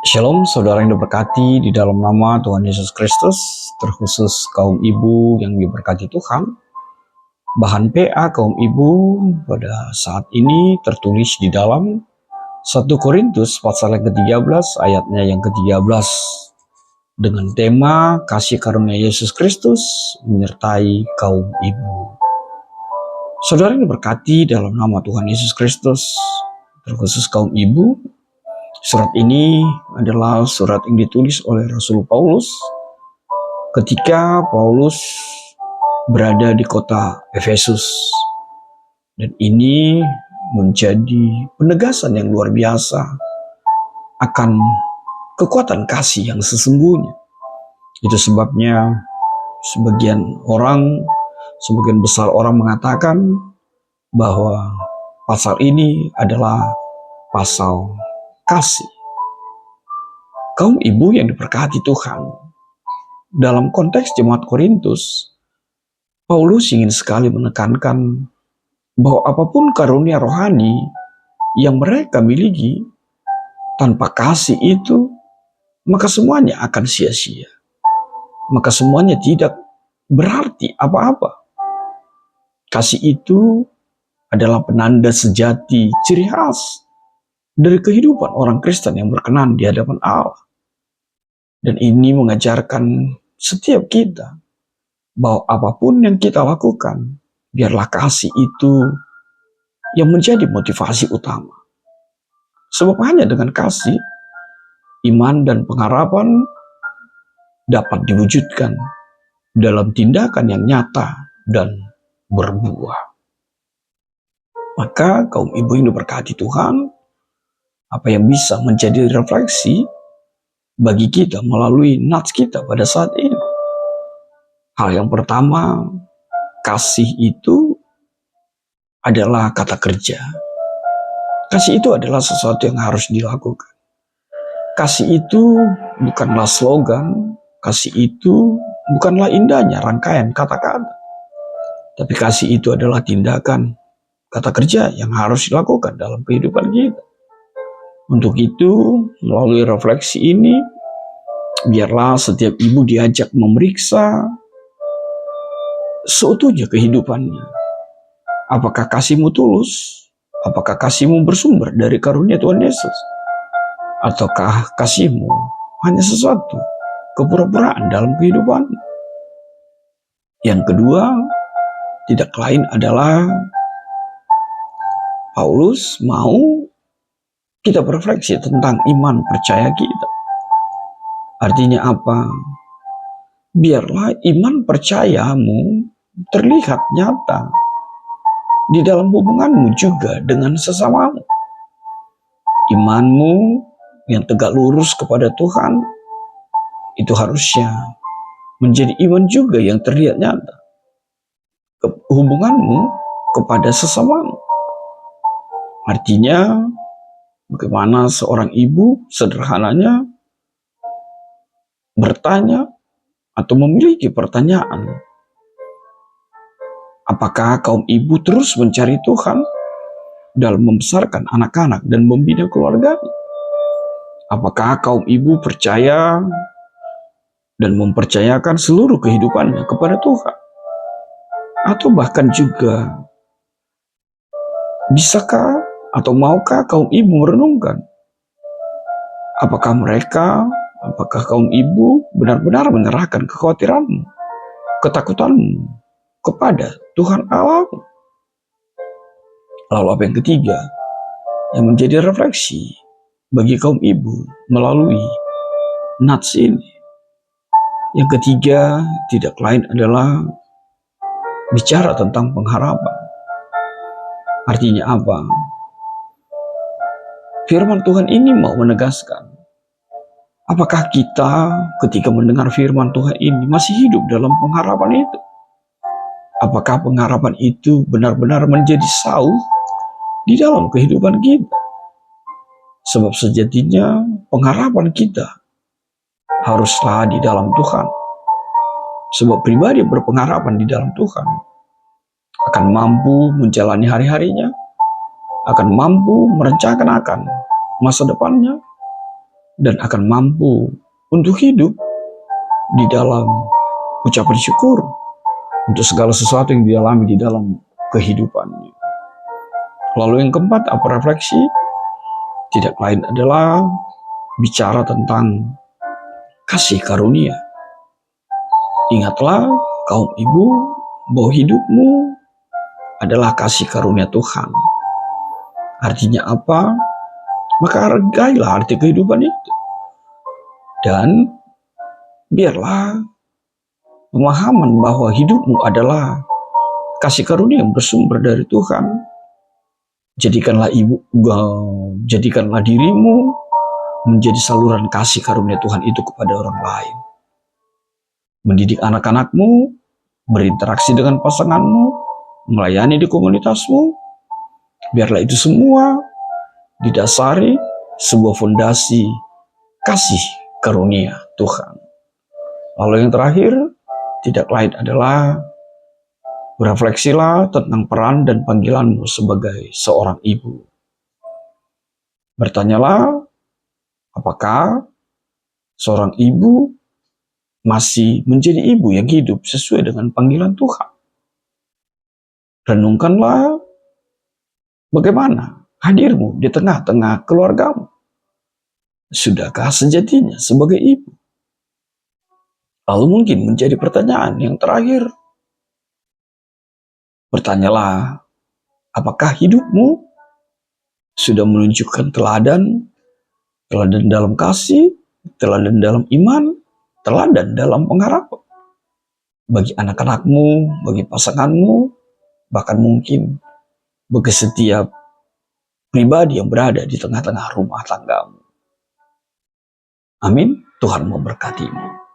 Shalom saudara yang diberkati di dalam nama Tuhan Yesus Kristus, terkhusus kaum ibu yang diberkati Tuhan. Bahan PA kaum ibu pada saat ini tertulis di dalam 1 Korintus pasal yang ke-13 ayatnya yang ke-13 dengan tema kasih karunia Yesus Kristus menyertai kaum ibu. Saudara yang diberkati dalam nama Tuhan Yesus Kristus, terkhusus kaum ibu, surat ini adalah surat yang ditulis oleh Rasul Paulus ketika Paulus berada di kota Efesus. Dan ini menjadi penegasan yang luar biasa akan kekuatan kasih yang sesungguhnya. Itu sebabnya sebagian besar orang mengatakan bahwa pasal ini adalah pasal kasih. Kaum ibu yang diberkati Tuhan, dalam konteks jemaat Korintus, Paulus ingin sekali menekankan bahwa apapun karunia rohani yang mereka miliki, tanpa kasih itu, maka semuanya akan sia-sia. Maka semuanya tidak berarti apa-apa. Kasih itu adalah penanda sejati, ciri khas dari kehidupan orang Kristen yang berkenan di hadapan Allah. Dan ini mengajarkan setiap kita bahwa apapun yang kita lakukan, biarlah kasih itu yang menjadi motivasi utama. Sebab hanya dengan kasih, iman dan pengharapan dapat diwujudkan dalam tindakan yang nyata dan berbuah. Maka kaum ibu yang diberkati Tuhan, apa yang bisa menjadi refleksi bagi kita melalui nats kita pada saat ini? Hal yang pertama, kasih itu adalah kata kerja. Kasih itu adalah sesuatu yang harus dilakukan. Kasih itu bukanlah slogan, kasih itu bukanlah indahnya rangkaian kata-kata. Tapi kasih itu adalah tindakan, kata kerja yang harus dilakukan dalam kehidupan kita. Untuk itu, melalui refleksi ini, biarlah setiap ibu diajak memeriksa seutuhnya kehidupannya. Apakah kasihmu tulus? Apakah kasihmu bersumber dari karunia Tuhan Yesus? Ataukah kasihmu hanya sesuatu kepura-puraan dalam kehidupan? Yang kedua, tidak lain adalah Paulus mau kita berefleksi tentang iman percaya kita. Artinya apa? Biarlah iman percayamu terlihat nyata di dalam hubunganmu juga dengan sesamamu. Imanmu yang tegak lurus kepada Tuhan itu harusnya menjadi iman juga yang terlihat nyata. Hubunganmu kepada sesamamu. Artinya bagaimana seorang ibu sederhananya bertanya atau memiliki pertanyaan, apakah kaum ibu terus mencari Tuhan dalam membesarkan anak-anak dan membina keluarga? Apakah kaum ibu percaya dan mempercayakan seluruh kehidupannya kepada Tuhan? Atau bahkan juga, bisakah atau maukah kaum ibu merenungkan? Apakah kaum ibu benar-benar menyerahkan kekhawatiranmu, ketakutanmu kepada Tuhan Allah? Lalu apa yang ketiga yang menjadi refleksi bagi kaum ibu melalui nats ini? Yang ketiga tidak lain adalah bicara tentang pengharapan. Artinya apa? Firman Tuhan ini mau menegaskan, apakah kita ketika mendengar firman Tuhan ini masih hidup dalam pengharapan itu? Apakah pengharapan itu benar-benar menjadi sauh di dalam kehidupan kita? Sebab sejatinya pengharapan kita haruslah di dalam Tuhan. Sebab pribadi yang berpengharapan di dalam Tuhan akan mampu menjalani hari-harinya, akan mampu merencanakan masa depannya, dan akan mampu untuk hidup di dalam ucapan syukur untuk segala sesuatu yang dialami di dalam kehidupannya. Lalu yang keempat, apa refleksi? Tidak lain adalah bicara tentang kasih karunia. Ingatlah kaum ibu bahwa hidupmu adalah kasih karunia Tuhan. Artinya apa? Maka hargailah arti kehidupan itu. Dan biarlah pemahaman bahwa hidupmu adalah kasih karunia yang bersumber dari Tuhan. Jadikanlah dirimu menjadi saluran kasih karunia Tuhan itu kepada orang lain. Mendidik anak-anakmu, berinteraksi dengan pasanganmu, melayani di komunitasmu. Biarlah itu semua didasari sebuah fondasi kasih karunia Tuhan. Lalu yang terakhir, tidak lain adalah berefleksilah tentang peran dan panggilanmu sebagai seorang ibu. Bertanyalah, apakah seorang ibu masih menjadi ibu yang hidup sesuai dengan panggilan Tuhan? Renungkanlah bagaimana hadirmu di tengah-tengah keluargamu. Sudahkah sejatinya sebagai ibu? Lalu mungkin menjadi pertanyaan yang terakhir, bertanyalah, apakah hidupmu sudah menunjukkan teladan dalam kasih, teladan dalam iman, teladan dalam pengharapan bagi anak-anakmu, bagi pasanganmu, bahkan mungkin bagi setiap pribadi yang berada di tengah-tengah rumah tanggamu. Amin. Tuhan memberkatimu.